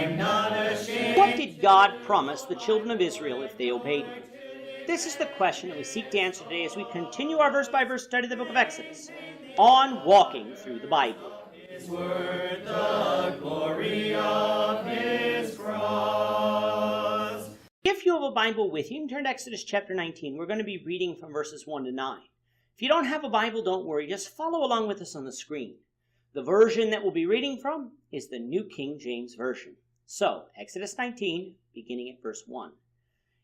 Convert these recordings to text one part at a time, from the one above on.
I'm not ashamed. What did God promise the children of Israel if they obeyed him? This is the question that we seek to answer today as we continue our verse-by-verse study of the book of Exodus on walking through the Bible. His word, the glory of his cross. If you have a Bible with you, you can turn to Exodus chapter 19. We're going to be reading from verses 1 to 9. If you don't have a Bible, don't worry. Just follow along with us on the screen. The version that we'll be reading from is the New King James Version. So, Exodus 19, beginning at verse 1.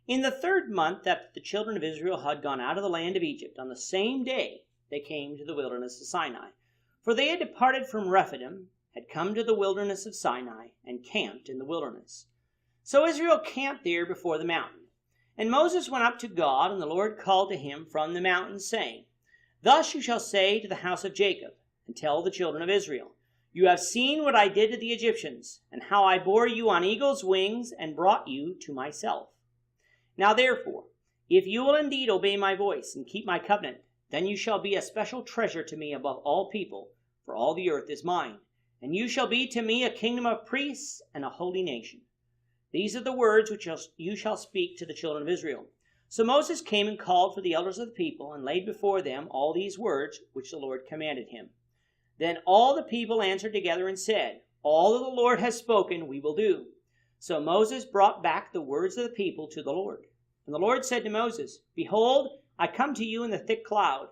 In the 3rd month after the children of Israel had gone out of the land of Egypt, on the same day they came to the wilderness of Sinai. For they had departed from Rephidim, had come to the wilderness of Sinai, and camped in the wilderness. So Israel camped there before the mountain. And Moses went up to God, and the Lord called to him from the mountain, saying, Thus you shall say to the house of Jacob, and tell the children of Israel, You have seen what I did to the Egyptians, and how I bore you on eagle's wings, and brought you to myself. Now therefore, if you will indeed obey my voice, and keep my covenant, then you shall be a special treasure to me above all people, for all the earth is mine. And you shall be to me a kingdom of priests and a holy nation. These are the words which you shall speak to the children of Israel. So Moses came and called for the elders of the people, and laid before them all these words which the Lord commanded him. Then all the people answered together and said, All that the Lord has spoken we will do. So Moses brought back the words of the people to the Lord. And the Lord said to Moses, Behold, I come to you in the thick cloud,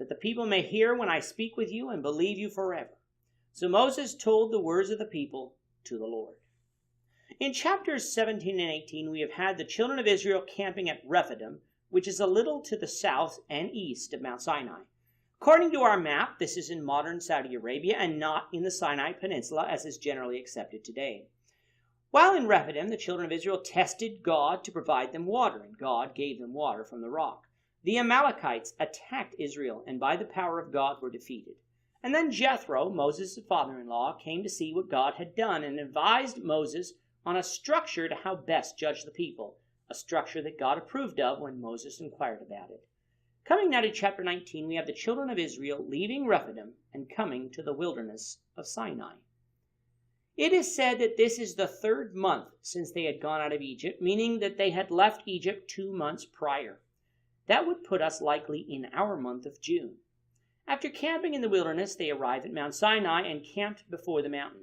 that the people may hear when I speak with you and believe you forever. So Moses told the words of the people to the Lord. In chapters 17 and 18, we have had the children of Israel camping at Rephidim, which is a little to the south and east of Mount Sinai. According to our map, this is in modern Saudi Arabia and not in the Sinai Peninsula, as is generally accepted today. While in Rephidim, the children of Israel tested God to provide them water, and God gave them water from the rock. The Amalekites attacked Israel, and by the power of God were defeated. And then Jethro, Moses' father-in-law, came to see what God had done, and advised Moses on a structure to how best judge the people, a structure that God approved of when Moses inquired about it. Coming now to chapter 19, we have the children of Israel leaving Rephidim and coming to the wilderness of Sinai. It is said that this is the 3rd month since they had gone out of Egypt, meaning that they had left Egypt 2 months prior. That would put us likely in our month of June. After camping in the wilderness, they arrived at Mount Sinai and camped before the mountain.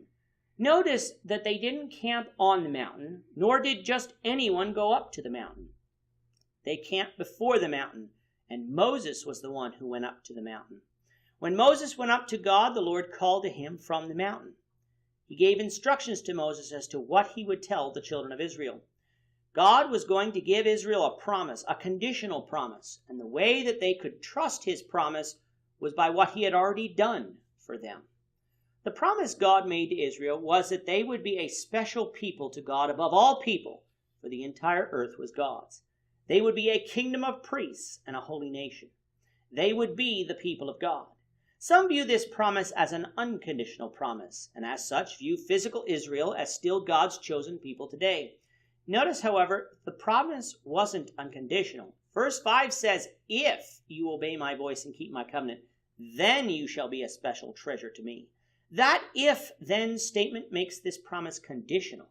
Notice that they didn't camp on the mountain, nor did just anyone go up to the mountain. They camped before the mountain, and Moses was the one who went up to the mountain. When Moses went up to God, the Lord called to him from the mountain. He gave instructions to Moses as to what he would tell the children of Israel. God was going to give Israel a promise, a conditional promise, and the way that they could trust his promise was by what he had already done for them. The promise God made to Israel was that they would be a special people to God above all people, for the entire earth was God's. They would be a kingdom of priests and a holy nation. They would be the people of God. Some view this promise as an unconditional promise, and as such view physical Israel as still God's chosen people today. Notice, however, the promise wasn't unconditional. Verse 5 says, If you obey my voice and keep my covenant, then you shall be a special treasure to me. That if-then statement makes this promise conditional.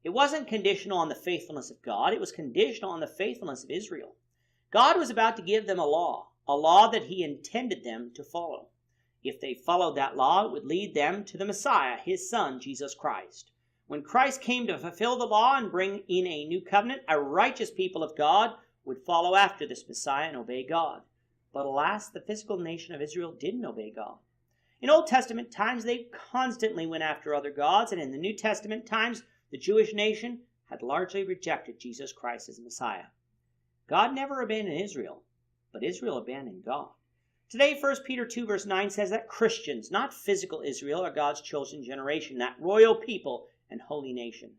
It wasn't conditional on the faithfulness of God. It was conditional on the faithfulness of Israel. God was about to give them a law that he intended them to follow. If they followed that law, it would lead them to the Messiah, his Son, Jesus Christ. When Christ came to fulfill the law and bring in a new covenant, a righteous people of God would follow after this Messiah and obey God. But alas, the physical nation of Israel didn't obey God. In Old Testament times, they constantly went after other gods, and in the New Testament times, the Jewish nation had largely rejected Jesus Christ as Messiah. God never abandoned Israel, but Israel abandoned God. Today, 1 Peter 2 verse 9 says that Christians, not physical Israel, are God's chosen generation, that royal people and holy nation.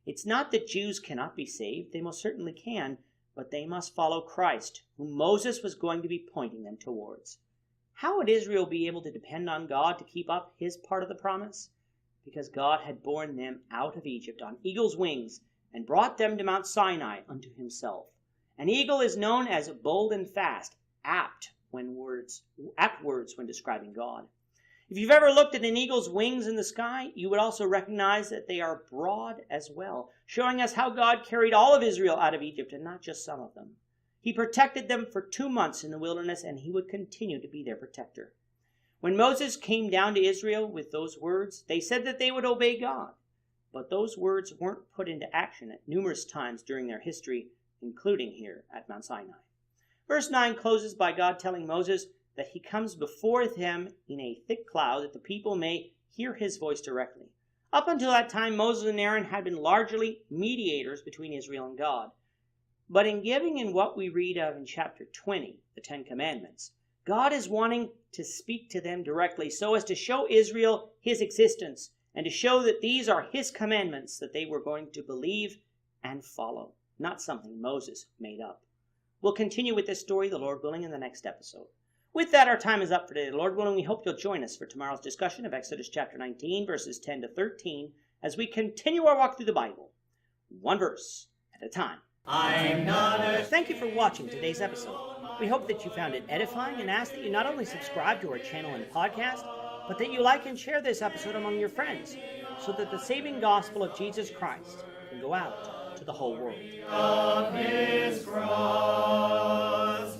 It's not that Jews cannot be saved. They most certainly can, but they must follow Christ, whom Moses was going to be pointing them towards. How would Israel be able to depend on God to keep up his part of the promise? Because God had borne them out of Egypt on eagle's wings and brought them to Mount Sinai unto himself. An eagle is known as bold and fast, apt words when describing God. If you've ever looked at an eagle's wings in the sky, you would also recognize that they are broad as well, showing us how God carried all of Israel out of Egypt and not just some of them. He protected them for 2 months in the wilderness, and he would continue to be their protector. When Moses came down to Israel with those words, they said that they would obey God. But those words weren't put into action at numerous times during their history, including here at Mount Sinai. Verse 9 closes by God telling Moses that he comes before them in a thick cloud that the people may hear his voice directly. Up until that time, Moses and Aaron had been largely mediators between Israel and God. But in giving in what we read of in chapter 20, the 10 Commandments, God is wanting to speak to them directly so as to show Israel his existence and to show that these are his commandments that they were going to believe and follow, not something Moses made up. We'll continue with this story, the Lord willing, in the next episode. With that, our time is up for today. The Lord willing, we hope you'll join us for tomorrow's discussion of Exodus chapter 19, verses 10 to 13, as we continue our walk through the Bible, one verse at a time. I'm not ashamed. Thank you for watching today's episode. We hope that you found it edifying and ask that you not only subscribe to our channel and podcast, but that you like and share this episode among your friends so that the saving gospel of Jesus Christ can go out to the whole world. Of his cross.